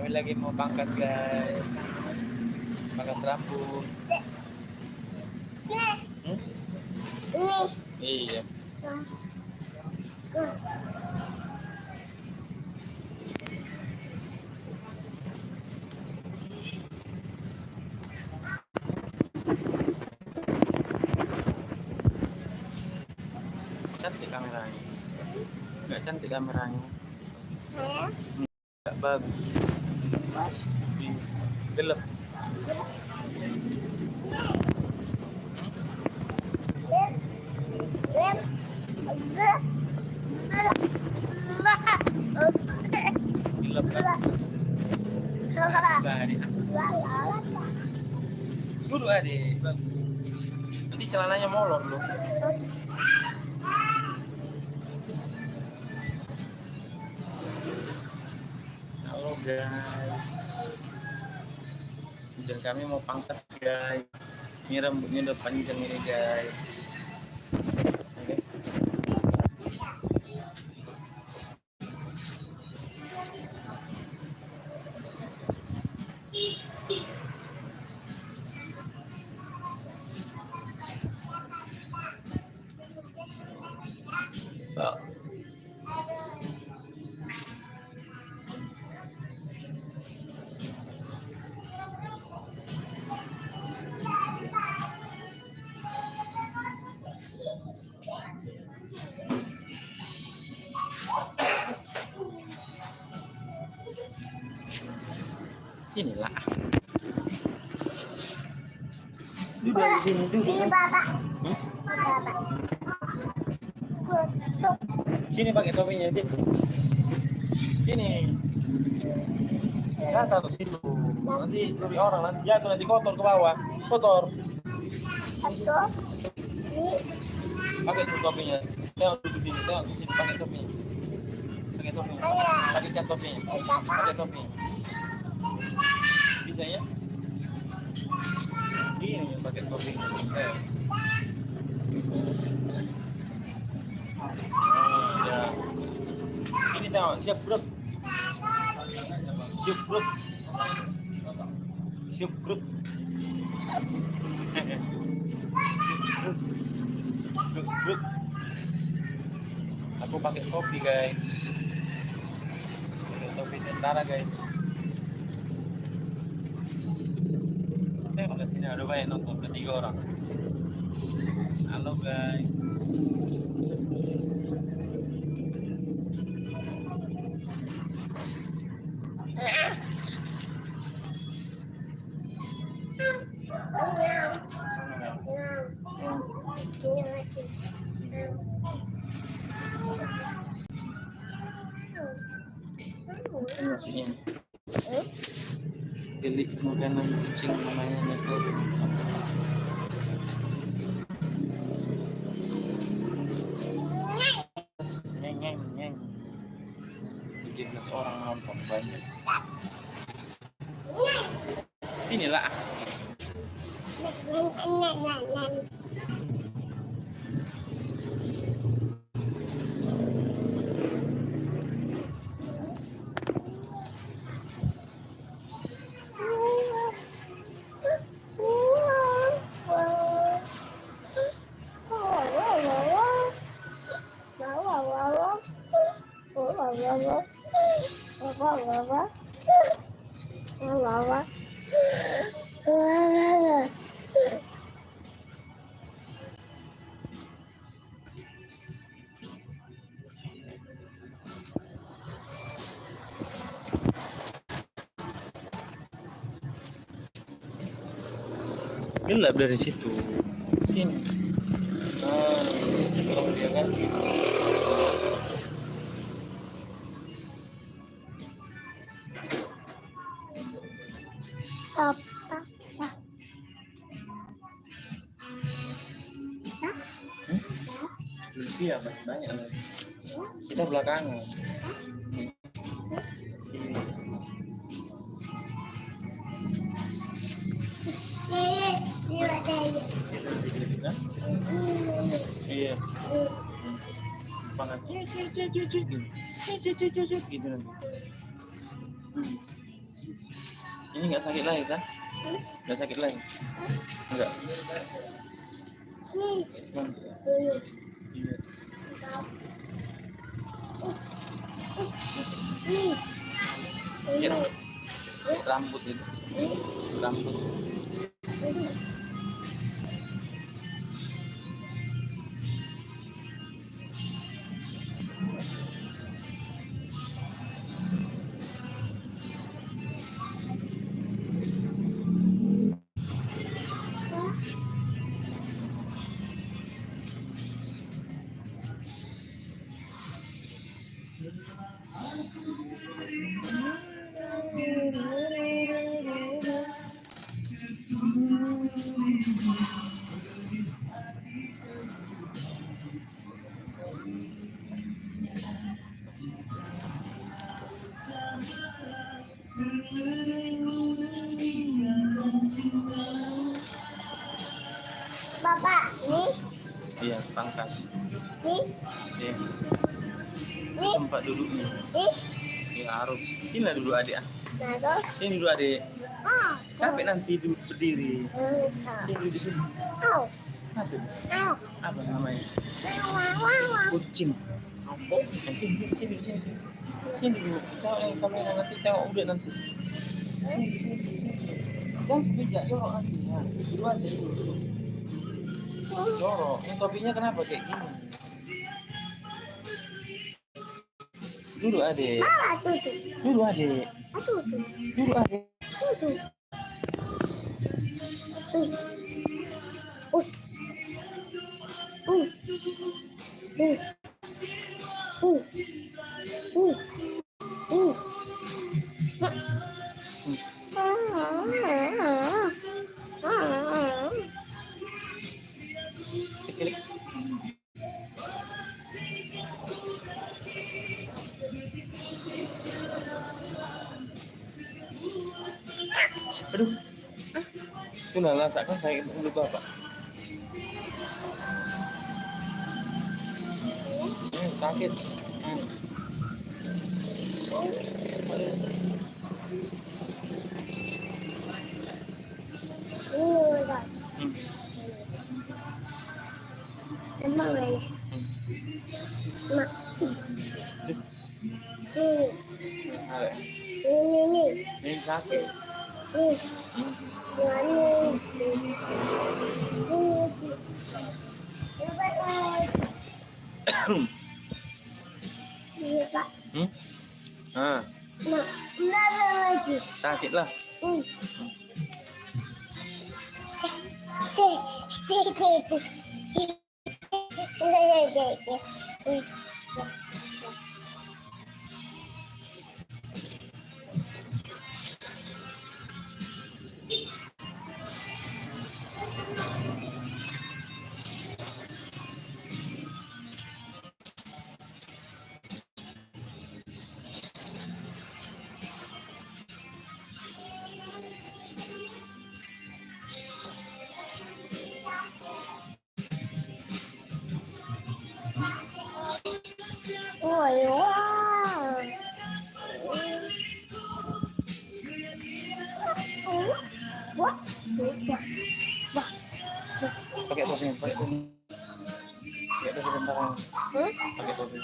Kami lagi mau pangkas guys. Pangkas rambut. Iya. Cantik kameranya. Nggak cantik kameranya. Nggak bagus. Gelap. Gelap kan? Adik. Duduk adik. Nanti celananya molor loh. Halo guys. Dan kami mau pangkas guys. Ini rambutnya udah panjang ini guys. Oke. Inilah. Duduk di sini duduk. Sini pakai topinya aja. Sini. Ya taruh situ. Nanti curi orang, nanti jatuh, nanti kotor ke bawah. Kotor. Pakai tuh topinya. Tengok di sini, tengok di sini pakai topinya. Pakai topinya. Pakai cat topinya. Pakai topinya. Bisa ya? Ini pakai topinya. Ya. Ini tengok, siap grup. Siap grup. Siap grup. Grup. Aku pakai topi guys. Pakai topi tentara guys. Tengok ke sini ada banyak nonton, ada 3 orang. Halo guys. Maksudnya beli makanan kucing namanya itu nyeng 17 orang nonton banyak. Sinilah. Gelap dari situ. Sini. Kalau dia kan. Iya, banyak lagi. Kita belakangan. Iya. Pangan. Gitu nanti. Ini nggak sakit lagi kan? Nggak sakit lagi? Enggak. Nih. Iya. Nih. Iya. Rambut itu. Rambut. Bapak, nih. Iya, pangkas. Nih. Iya. Nih. Tempat duduknya. Nih. Iya harus. Inilah duduk adik. Nah, terus. Sini duduk adik. Ah. Capek nanti duduk berdiri. Sini di sini. Au. Apa? Au. Apa namanya? Wah. Kucing. Sini. Sini dulu. Tahu kamera nanti tengok udah nanti. Jangan pijak, jorok nanti. Nah, duduk aja dulu. Jorok. Ini topinya kenapa kayak gini? Duduk adik. Duduk adik. Duduk adik. Klik. Aduh. Sudah lah, kan saya dulu bapak. Sakit. Emang ya? Mak. Ini. Ini sakit. Iya, Pak. Ah, Mak, lagi. sakit lah. Pakai topi bentar. Pakai topi.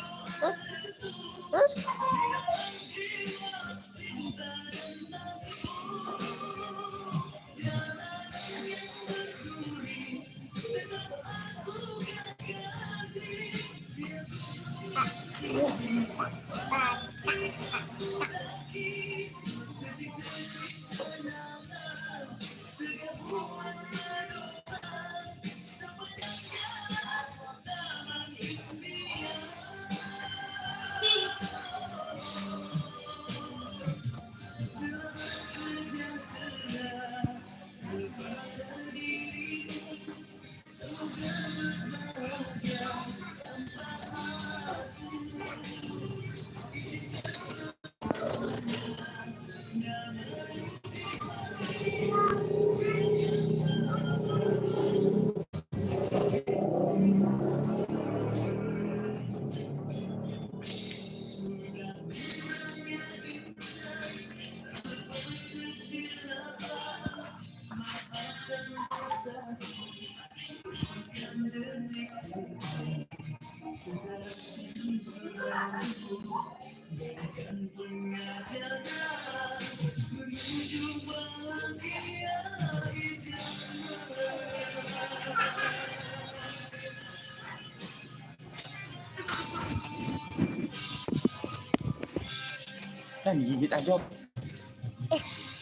Kan gigit aja.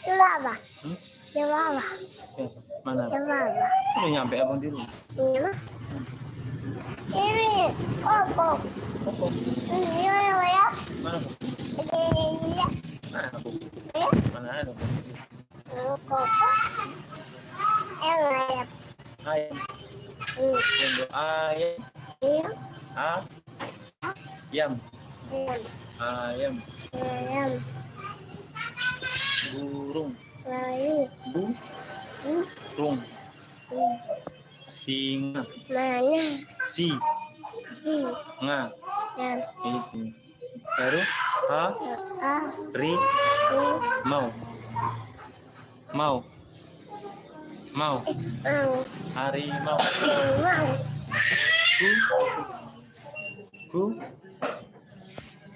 Coba apa? Hmm? Coba apa? Ya, mana? Coba apa? Udah nyampe abang di rumah. Ini kok. Kok? Ini ya. Mana? Ini ya. Mana aku? Ya. Mana ada? Kok. Ayam. Ayam. Untuk ayam. Ayam. Ayam. Ayam. Ayam. Ayam. Burung. Lalu. Burung. Singa. Mana? Singa. Yang. Itu. Baru ri mau. Mau. Mau. Harimau. Mau.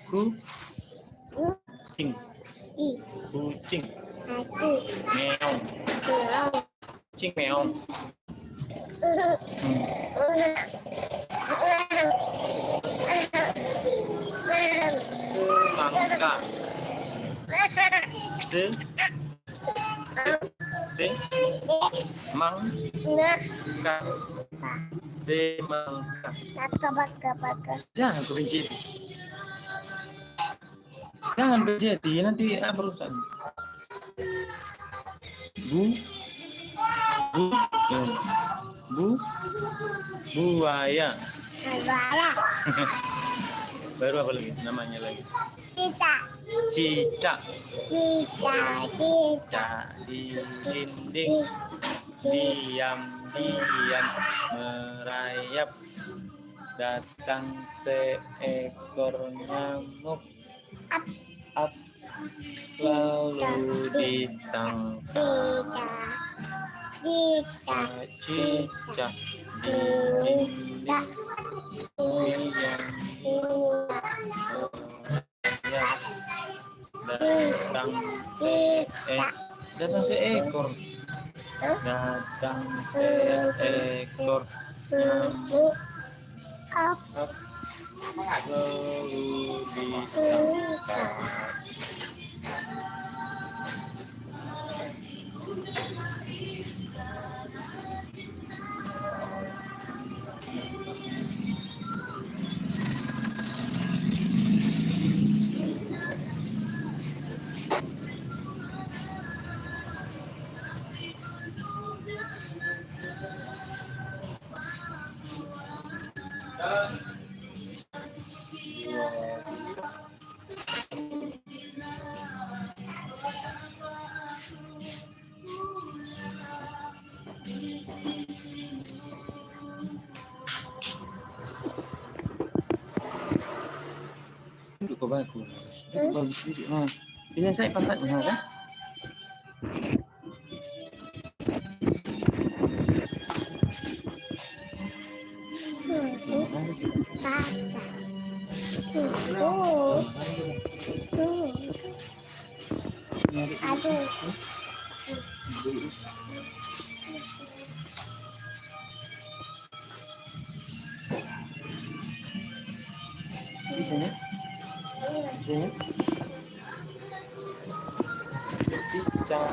Kucing. Kucing. Aku. Meong. Mau. Kucing meong. Semangka. Semangka. Semangka. Jangan kebencet. Jangan kebencet, nanti berurusan. Buaya. Baru apa lagi namanya lagi? Cicak. Di dinding diam merayap, datang seekor nyamuk, up lalu ditangkap. Cicak di dinding diam merayap, datang seekor nyamuk, up lalu ditangkap. Duduk kau bagus. Duduk bagus duduk. Ini saya pantatnya kan? Aduh. Di sini. Cicak.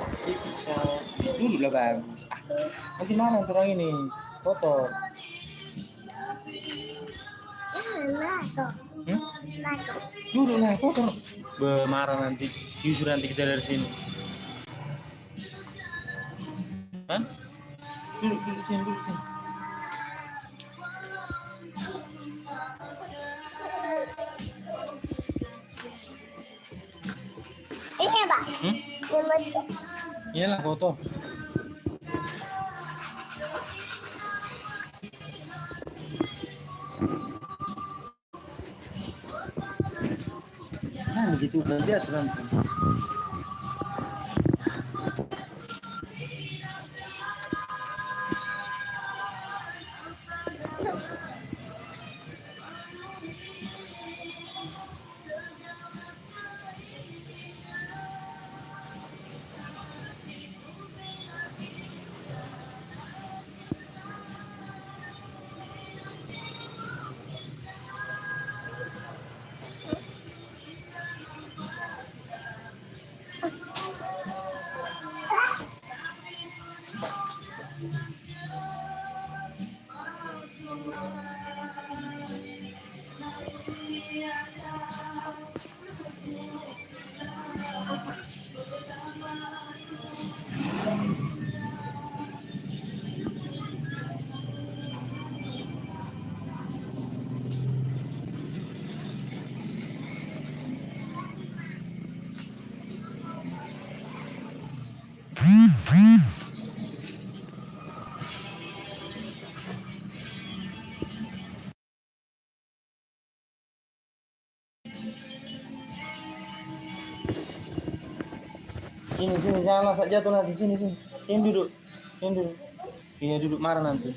Duduklah bagus. Nanti mana orang ini? Kotor. Duduklah kotor. Marah nanti. Justru nanti kita dari sini. Hah? Duduk sini. Ini apa? Iyalah kotor. Nah, begitu belajar nanti. Sini, jangan langsung jatuh nanti. Sini. Sini duduk. Iya, duduk marah nanti.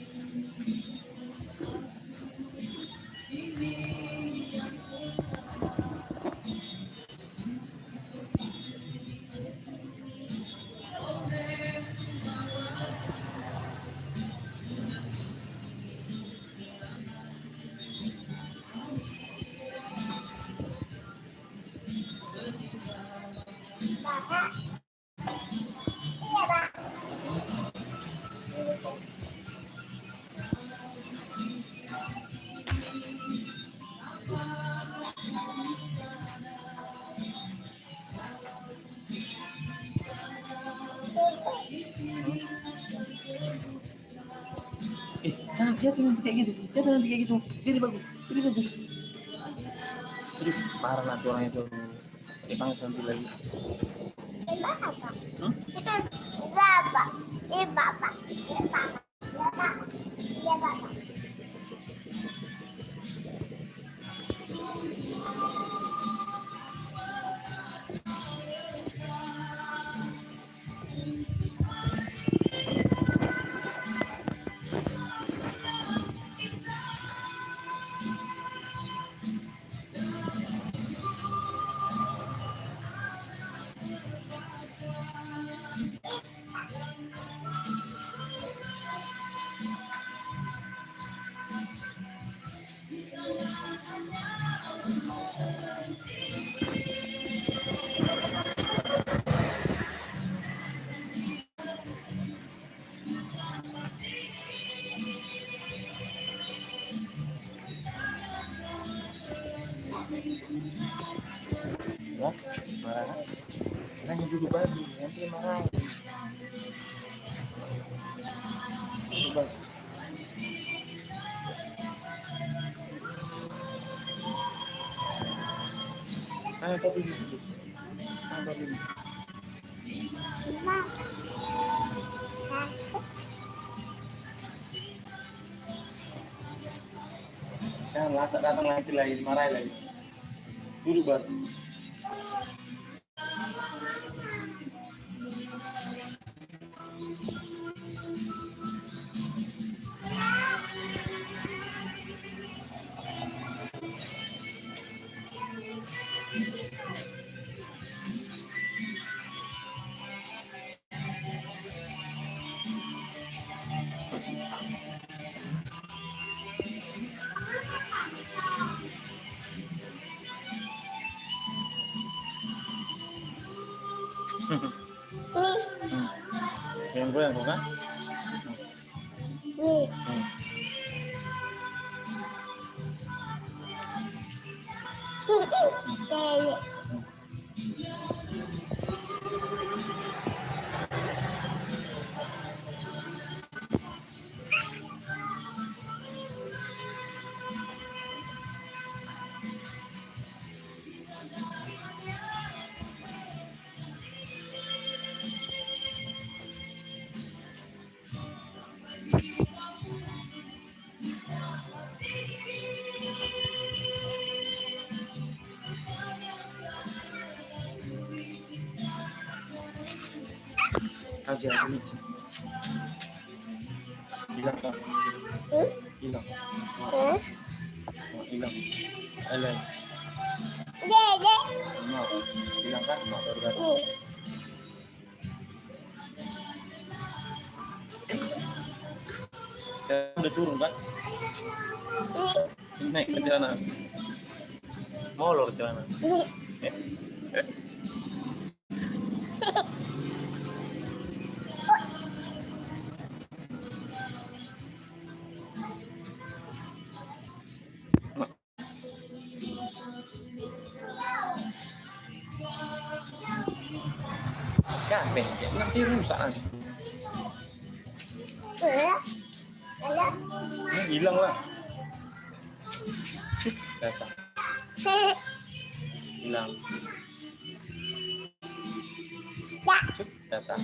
Bapak. Iya, Pak. Jangan jatuh nanti kayak gitu. Jadi bagus. Aduh, marah nanti orang itu. Panggil nanti lagi. Bapak. Hmm? Itu Bapak. Ini Bapak. Bapak. Iya, Bapak. Ya, marah. Hanya duduk baju, nanti marah. Duduk baju. Ayo tapi duduk. Mama. Jangan langsung datang lagi, marahin lagi. Duduk baju. Yang gue yang kan? Nih. Nih. Aja lucu. Hilang kan? Hilang. Hilang. Elen. Dede. No. Hilang kan? No, baru kan? Nih. Udah turun kan? Nih. Naik ke celana. Molor celana. Nih. Ya, bengkel nanti rusak nanti. Ada. Ini hilang lah. Datang. Hilang. Ya. Datang.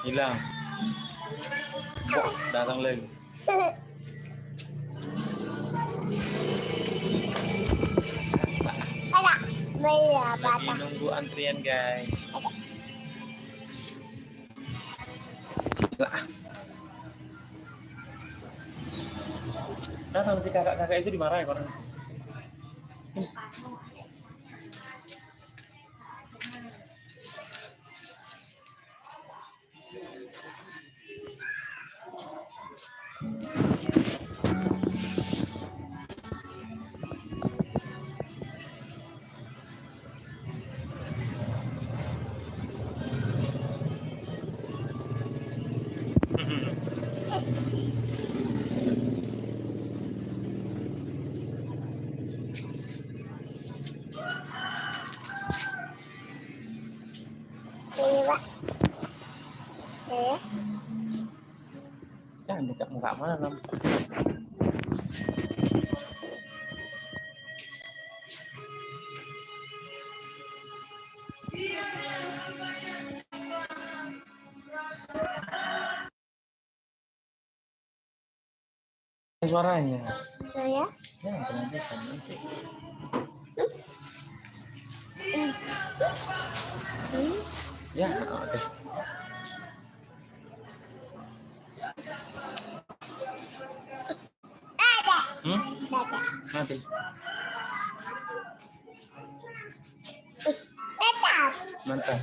Hilang. Oh, datang lagi. Ada. Bela Lagi bata. nunggu antrian guys. Lah. Datang si kakak-kakak itu dimarahin orang. Ini pak. Jangan dekat muka mana nam. Suaranya. Ya. Jangan pelantikan nanti. Ya, oke. Ada. Hmm? Ada. Nanti. Tetap. Mantap.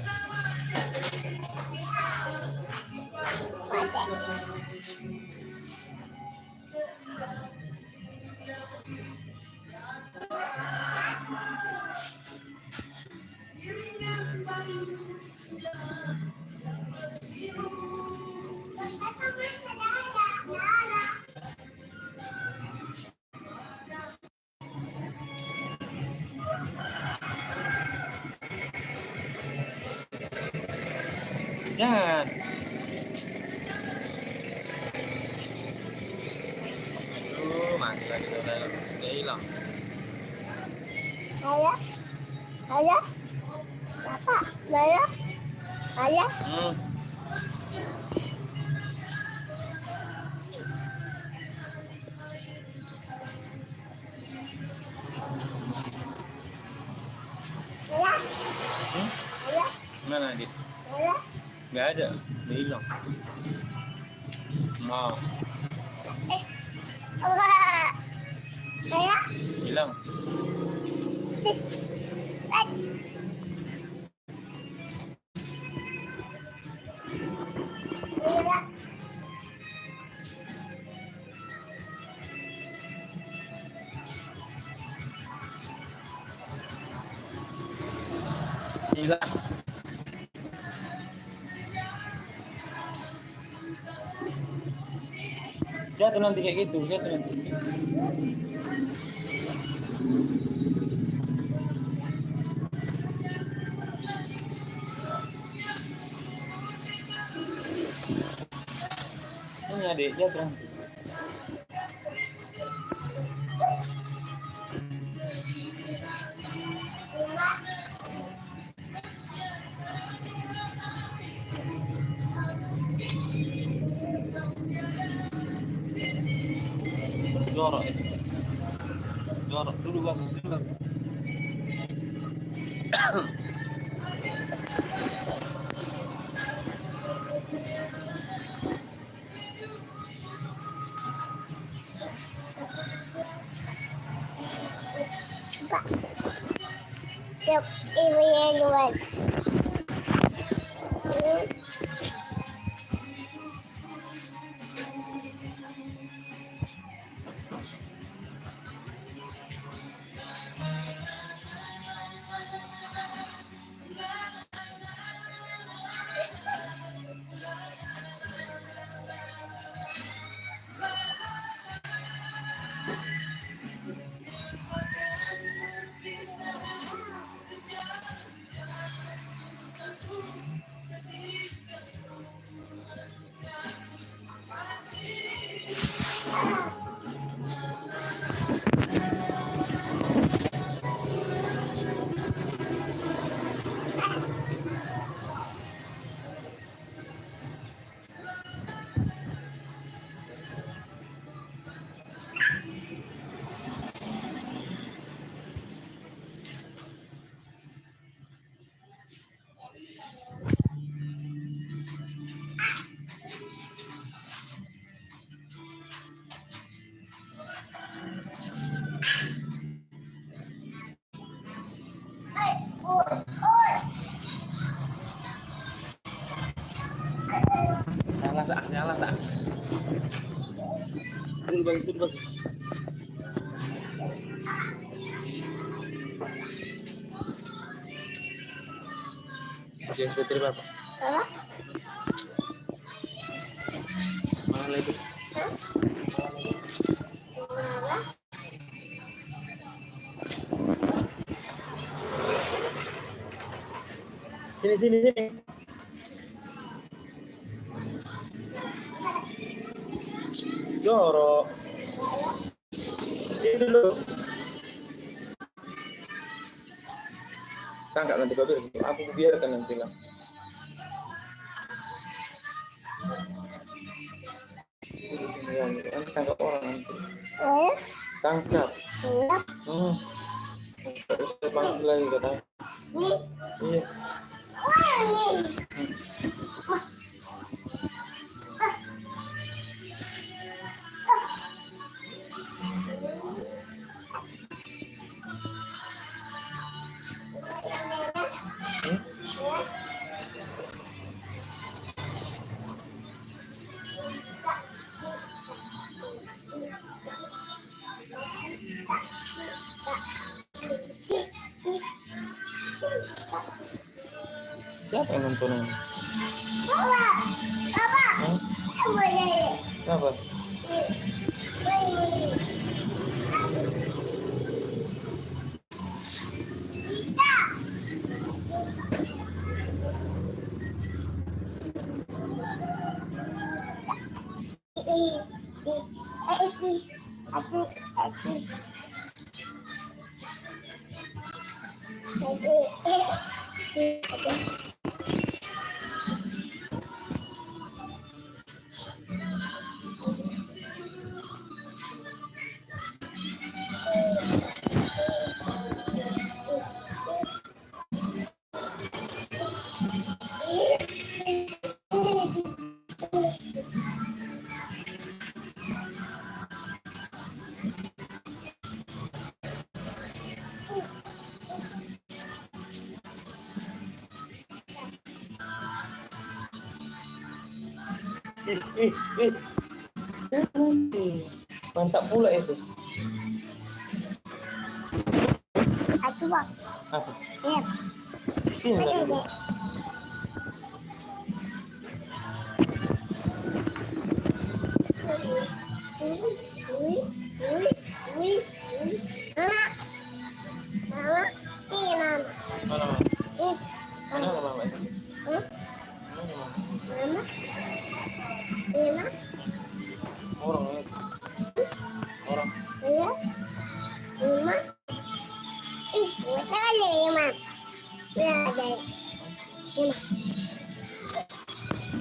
Jangan. Aduh, mati lagi udah hilang. Ada. Ada. Bapak. Ada. Ada. Ada. Ada. Mana Adit? Ada. Nggak ada, udah hilang. Mau Wah. Ada. hilang. Ada. Hilang. Jatuh nanti kayak gitu, jatuh nanti. Ini adik, jatuh nanti. Jorok itu. Jorok, duduk bang, duduk bang. Pak. Yuk, ibu yang luas. Nyala sak. Dulu bagi, dulu bagi. Oke, putri bapak. Apa? Mana itu? Hah? Apa? Sini, sini, sini. Jorok. Ini dulu. Tangkap nanti kau tuh. Aku biarkan nanti lah. Nanti tangkap orang nanti. Tangkap. Enggak. Terus panggil lagi katanya. Nih. Iya. Wah, nih. Siapa yang nonton ini? Papa. Papa. Hmm? Boleh. Kenapa? Boleh. Kita. Ih. Mantap pula itu. Aku bang. Apa? Ya. Sini lah dulu. Mama. Mama. Ini mama. Mana mama? Ih. Mana mama? Hah? Mana mama? Mama. Ini mama. Orang ya. Orang. Iya. Mama. Ih, buat kali mama. Ya, ada. Mama.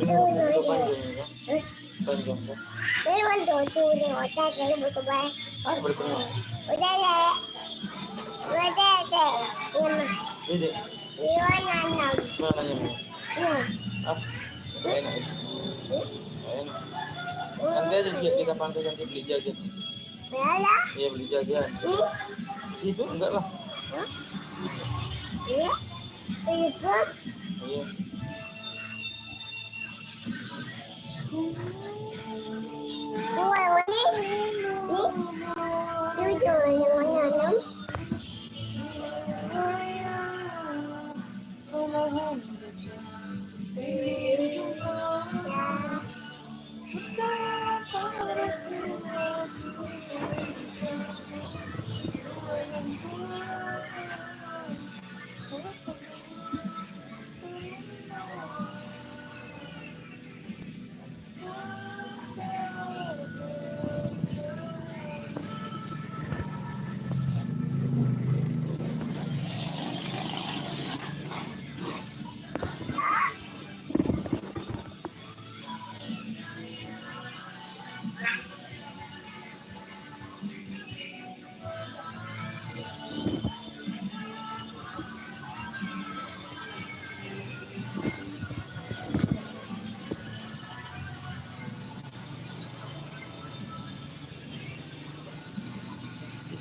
Ini untuk panjang ya. Eh, Panjang kan. ini untuk tuh nih, otak kalau berkebaya. Ah, berkenal. Udah deh. Udah deh. Mama. Ini Iwan anak. mana yang mau? Iya. Ah, enak itu. Enak. Nanti aja siap kita pantai nanti beli jajan. Lala. Iya beli jajan. Itu enggak lah. Hah? Iya. Itu. Iya. Ini. Nih. Itu yang mana?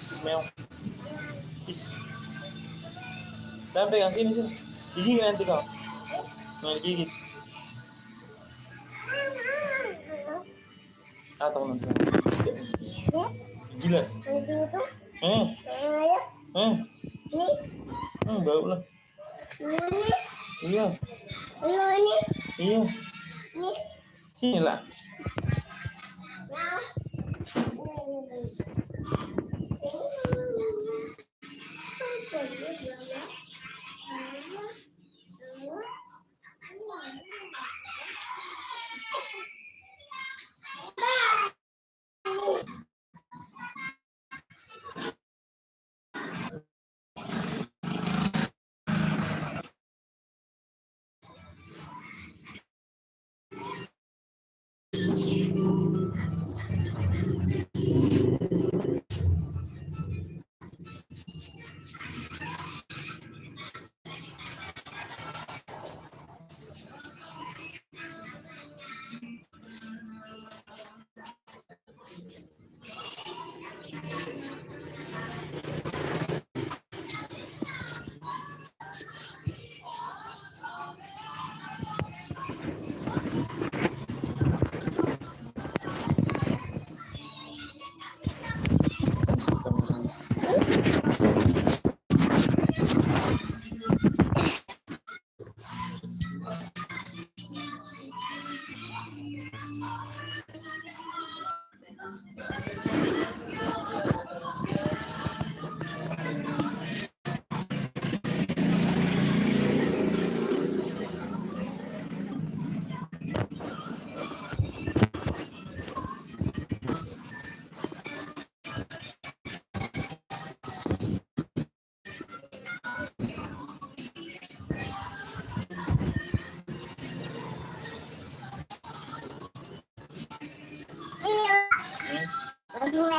Smell. Is. Sampai yang sini sini. Digigit nanti kau. Nah, digigit. Atau nanti. Ya. Gila. Nanti itu. Eh, Ayo. eh, Ini. bau lah. Ini. Iya, Ini. iya. Ini. Sini lah. Nah. Aduh,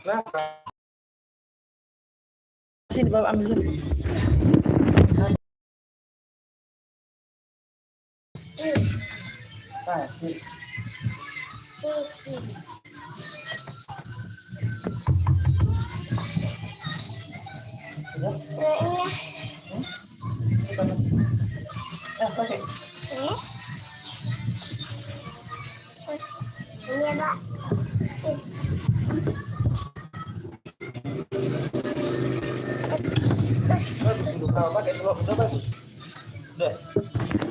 Kenapa? Sini, bawa ambil sini. Kasih. Pakai. Iya, Pak. Bagus, pakai telur udah bagus. Udah.